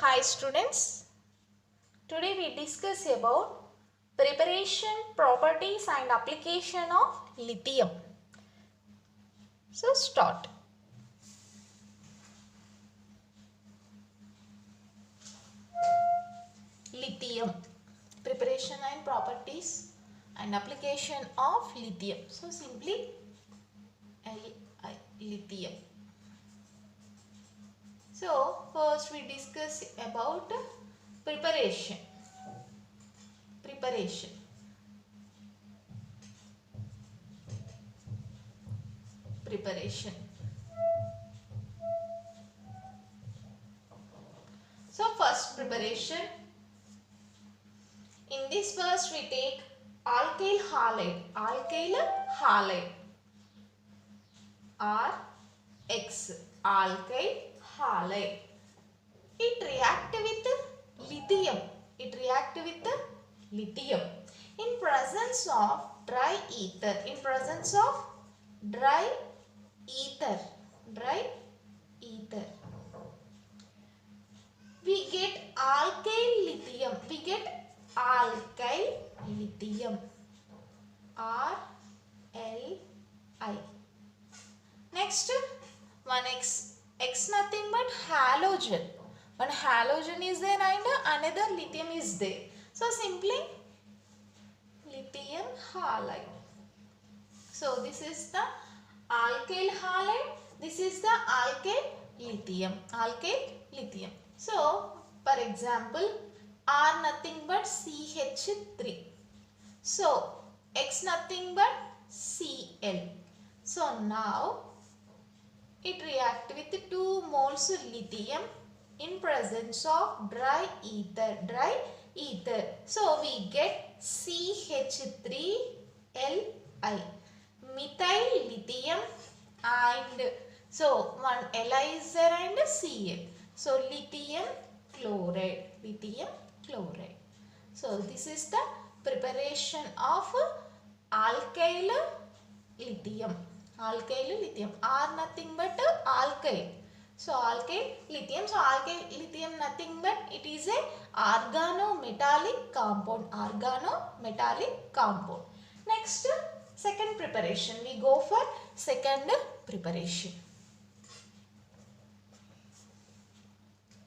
Hi students, today we discuss about preparation, properties and application of lithium. So start. Lithium, preparation and properties and application of lithium. So simply lithium. So first we discuss about preparation. Preparation. Preparation. So first preparation. In this first we take alkyl halide. Alkyl halide. RX. Alkyl halide. It react with lithium. It react with lithium in presence of dry ether. In presence of dry ether. Dry ether. We get alkyl lithium. We get alkyl lithium. RLI. Next, one X nothing but halogen. One halogen is there and another lithium is there. So simply lithium halide. So this is the alkyl halide. This is the alkyl lithium. Alkyl lithium. So for example, R nothing but CH3. So X nothing but Cl. So now it react with 2 moles lithium in presence of dry ether. Dry ether. So we get CH3Li. Methyl lithium and so one Li is there and Cl. So lithium chloride. Lithium chloride. So this is the preparation of alkyl lithium. Alkyl lithium. R nothing but alkyl. So alkyl lithium. So alkyl lithium nothing but it is a organometallic compound. Organometallic compound. Next, second preparation. We go for second preparation.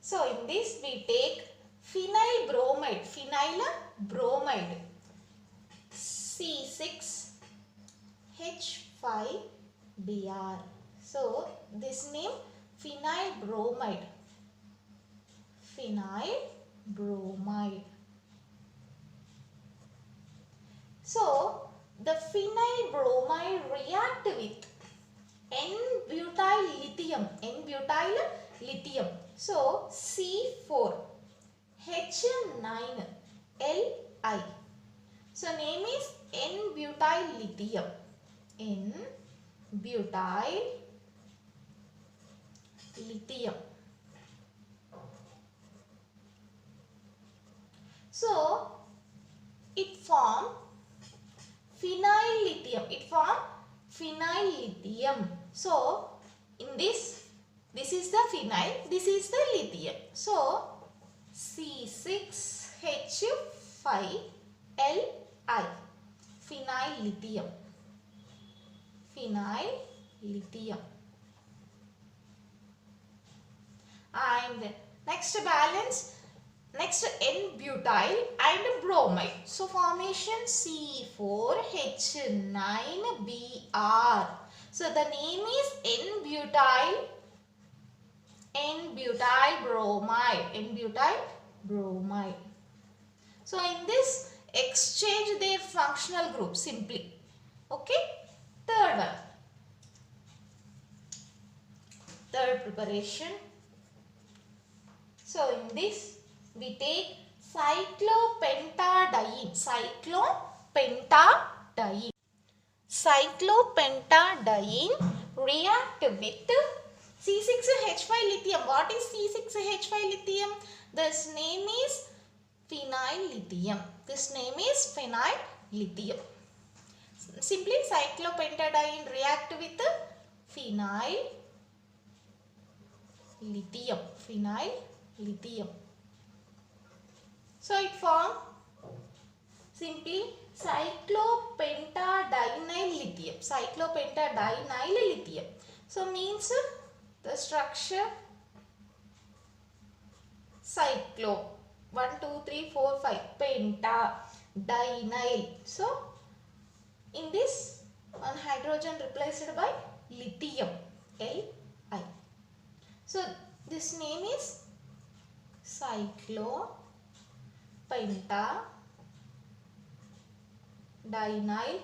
So in this we take phenyl bromide. Phenyl bromide. C6H5Br. So this name phenyl bromide. Phenyl bromide. So the phenyl bromide react with N-butyl lithium. N-butyl lithium. So C4H9Li. So name is N-butyl lithium. N-butyl lithium. So it form phenyl lithium. It form phenyl lithium. So in this is the phenyl, this is the lithium. So C6H5Li. Phenyl lithium. Phenyl lithium. And next balance. Next N-butyl and bromide. So formation C4H9Br. So the name is N-butyl bromide. N-butyl bromide. So in this exchange their functional group simply. Okay. Third one. Third preparation. So in this we take cyclopentadiene. Cyclopentadiene. Cyclopentadiene react with C6H5 lithium. What is C6H5 lithium? This name is phenyl lithium. This name is phenyl lithium. Simply cyclopentadiene react with phenyl lithium. Phenyl lithium. So it form simply cyclopentadienyl lithium. Cyclopentadienyl lithium. So means the structure cyclo 1 2 3 4 5 pentadienyl. So in this one hydrogen replaced by lithium Li. So this name is cyclopentadienyl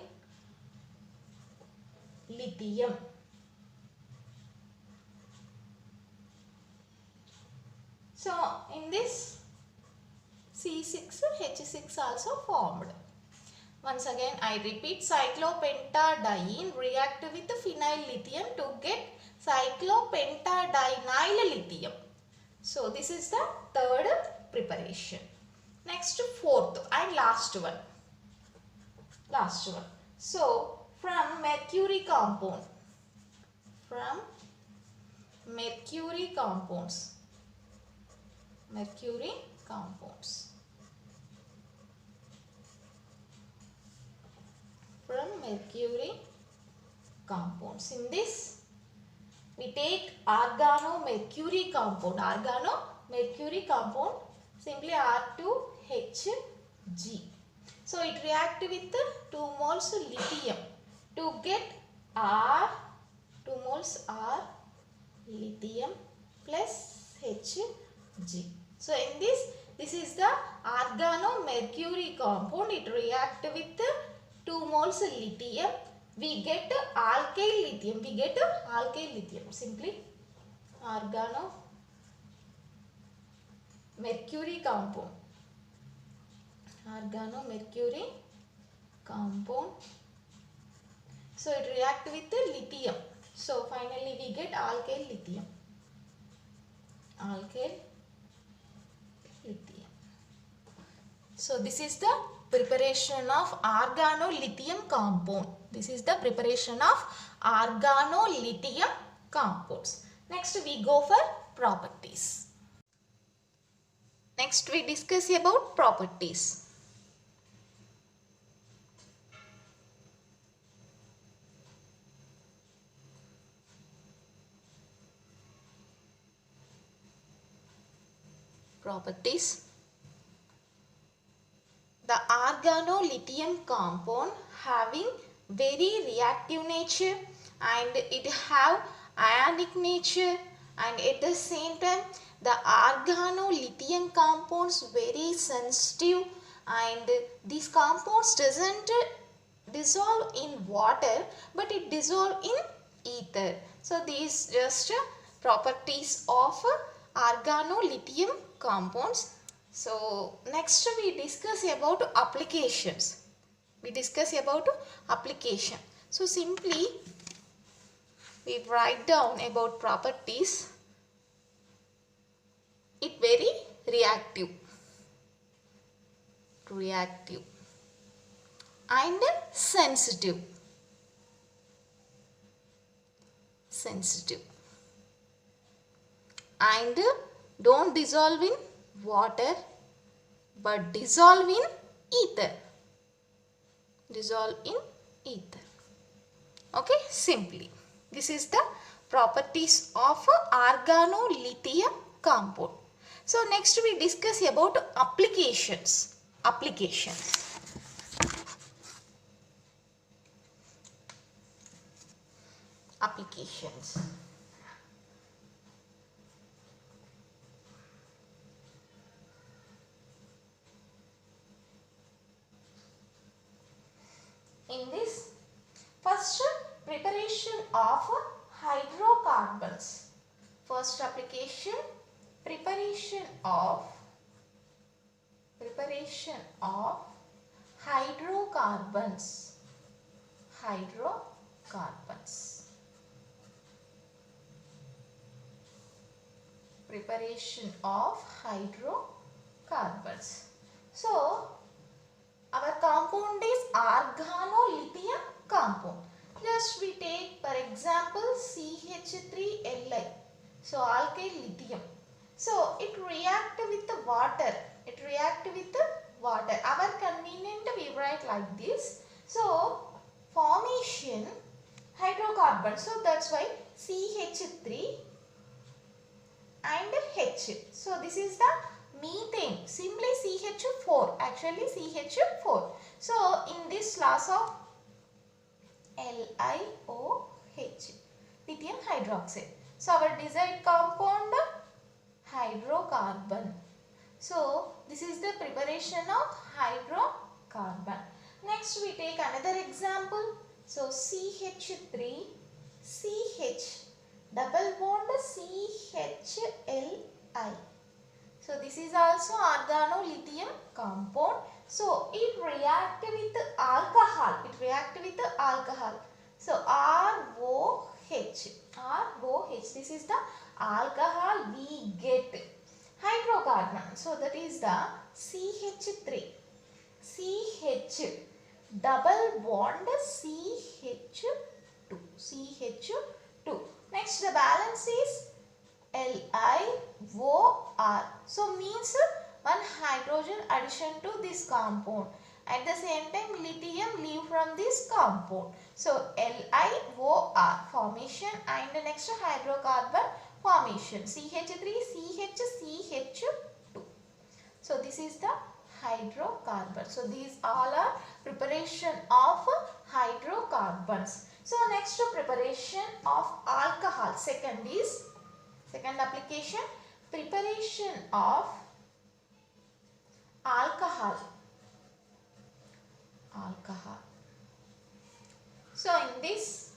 lithium. So in this C6H6 also formed. Once again I repeat, cyclopentadiene react with phenyl lithium to get cyclopentadienyl lithium. So this is the third preparation. Next, fourth and last one. So from mercury compound, from mercury compounds, from mercury compounds. In this we take organomercury compound, simply R2Hg. So it react with 2 moles lithium to get 2 moles R lithium plus Hg. So in this is the organomercury compound. It react with 2 moles lithium. We get alkyl lithium. Simply organomercury compound. So it react with the lithium. So finally we get alkyl lithium. So this is the preparation of organolithium compound. Next we go for properties. Next we discuss about properties. The organolithium compound having very reactive nature and it have ionic nature, and at the same time the organolithium compounds very sensitive, and these compounds doesn't dissolve in water but it dissolve in ether. So these just properties of organolithium compounds. So next we discuss about applications. So simply we write down about properties. It very reactive and sensitive and don't dissolve in water but dissolve in ether. Okay, simply this is the properties of organolithium compound. So next we discuss about applications. In this first preparation of hydrocarbons. First application, preparation of hydrocarbons. So our compound is organolithium compound. Just we take for example CH3Li. So alkyl lithium. So it react with the water. It react with the water. Our convenient we write like this. So formation hydrocarbon. So that's why CH3 and H. So this is the methane. Simply CH4. Actually CH4. So in this loss of LiOH, lithium hydroxide. So our desired compound hydrocarbon. So this is the preparation of hydrocarbon. Next we take another example. So CH3 CH double bond CHLi. So this is also organolithium compound. So it react with alcohol. So ROH. This is the alcohol we get. Hydrocarbon. So that is the CH3. CH double bond CH2. Next the balance is LiOR. So means one hydrogen addition to this compound. At the same time lithium leave from this compound. So LiOR formation and the next hydrocarbon formation CH3 CH2. So this is the hydrocarbon. So these all are preparation of hydrocarbons. So next preparation of alcohol. Second application, preparation of alcohol. So in this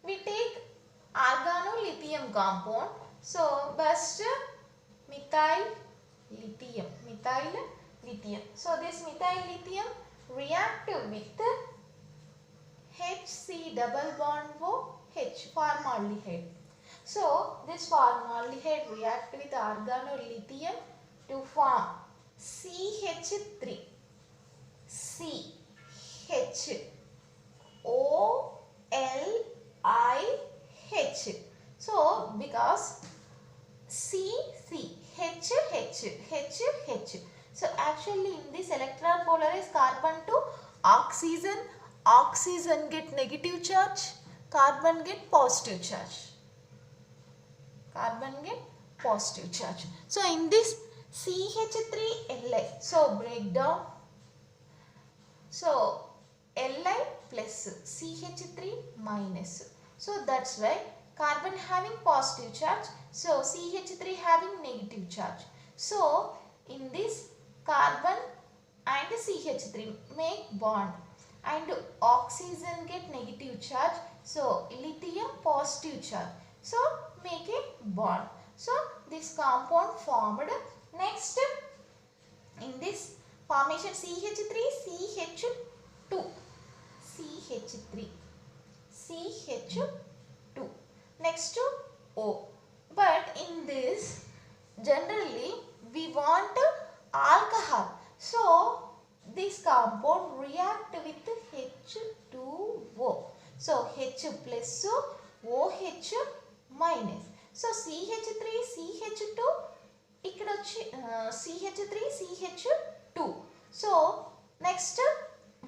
we take organolithium compound. So first methyl lithium. So this methyl lithium react with HC double bond OH, formaldehyde. So this formaldehyde react with organolithium to form CH3 CHOLIH. So because H. So actually in this electron polarized carbon to oxygen get negative charge, carbon get positive charge. So in this CH3Li, so breakdown. So Li plus CH3 minus. So that's why carbon having positive charge, so CH3 having negative charge. So in this carbon and CH3 make bond and oxygen get negative charge, so lithium positive charge. So make a bond. So this compound formed. Next in this formation CH3 CH2. Next to O. But in this generally we want alcohol. So this compound react with H2O. So H plus OH minus. So CH3 CH2 ikkada CH3 CH2. So next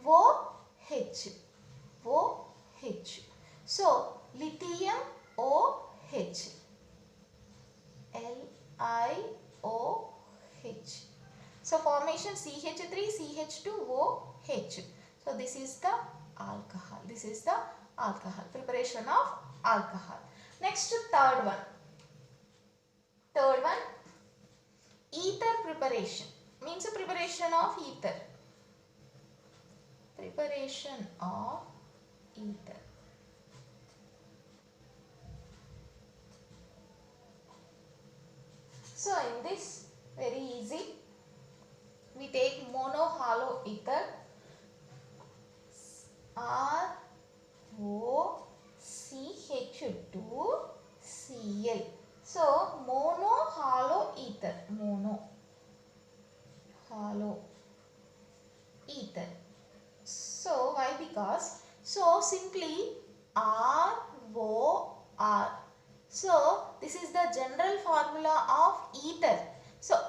OH. So lithium OH. LiOH. So formation CH3 CH2OH. So this is the alcohol. Preparation of alcohol. Next third one. Ether preparation. Means preparation of ether. So in this very easy, we take monohollow ether ROCH2Cl. So monohollow ether. So why? Because so simply ROR. So this is the general formula of ether. So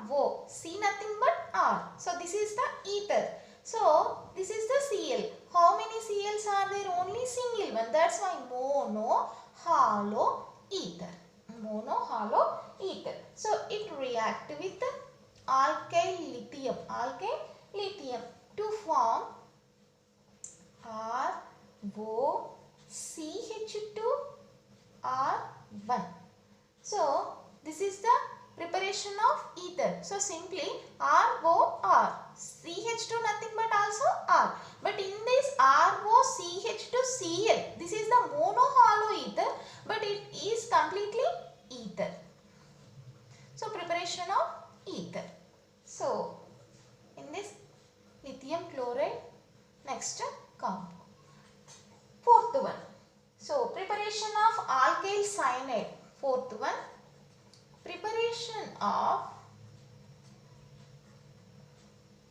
RO, C nothing but R. So this is the ether. So this is the Cl. How many Cl's are there? Only single one. That's why mono hollow ether. Mono hollow ether. So it react with alkyl lithium. Alkyl lithium to form ROCH2R1. So this is the preparation of ether. So simply ROR. CH2 nothing but also R. But in this ROCH2Cl, this is the mono hollow ether, but it is completely ether. So preparation of ether. So in this lithium chloride, next compound. Fourth one. So preparation of alkyl cyanide. Fourth one. Preparation of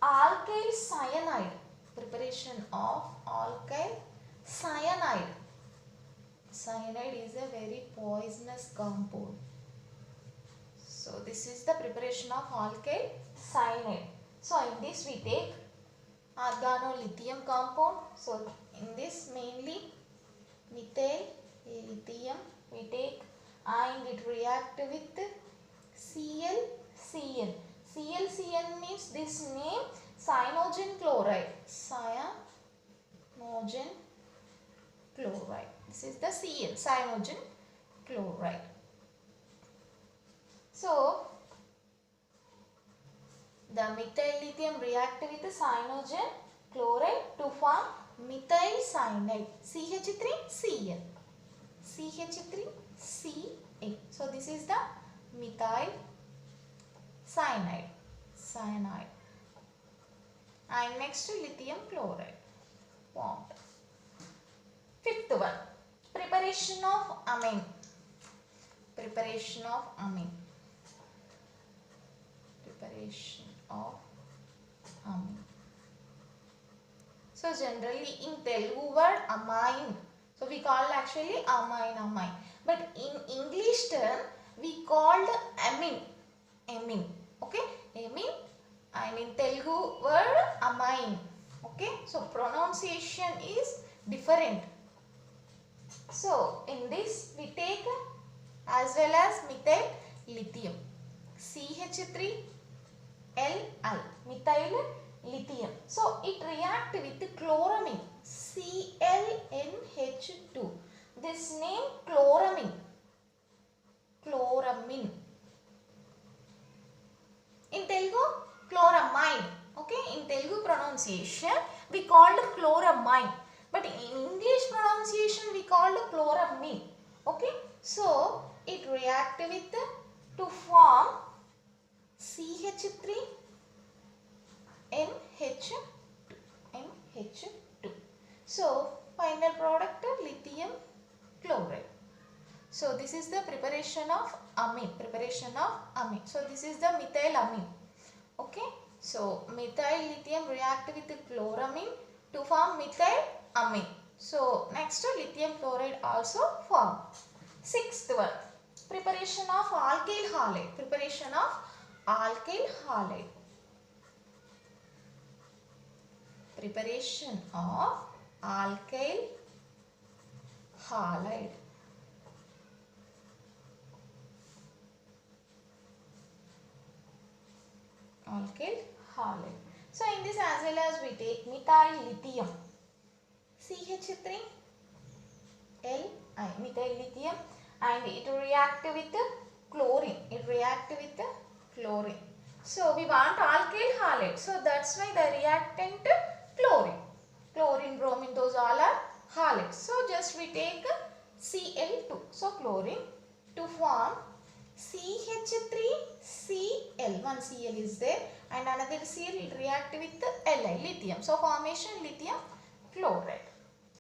alkyl cyanide. Preparation of alkyl cyanide. Cyanide is a very poisonous compound. So this is the preparation of alkyl cyanide. So in this we take organolithium compound. So in this mainly methyl lithium we take, and it react with ClCN. ClCN means this name cyanogen chloride. Cyanogen chloride. This is the Cl, cyanogen chloride. So the methyl lithium react with the cyanogen chloride to form methyl cyanide. CH3Cl. CH3Cl. So this is the methyl cyanide. And next lithium chloride formed. Fifth one. Preparation of amine. Preparation of amine. Preparation of amine. So generally in Telugu word amine. So we call actually amine. But in English term we called amine. Okay, amine, and in Telugu word amine. Okay, so pronunciation is different. So in this we take as well as methyl lithium. CH3Li, methyl lithium. So it react with chloramine, ClNH2. This name chloramine. In Telugu, chloramine. Okay, in Telugu pronunciation we called chloramine, but in English pronunciation we called chloramine. Okay, so it react with to form CH3NH2. So final product lithium chloride. So this is the preparation of amine. So this is the methylamine. Okay. So methyl lithium react with chloramine to form methylamine. So next lithium chloride also form. Sixth one. Preparation of alkyl halide. Preparation of alkyl halide. Preparation of alkyl halide. Alkyl halide. So in this as well as we take methyl lithium, CH3Li, methyl lithium, and it react with chlorine. So we want alkyl halide. So that's why the reactant chlorine. Chlorine, bromine, those all are halides. So just we take Cl2. So chlorine to form CH3Cl. One Cl is there and another Cl will react with Li, lithium. So formation lithium chloride.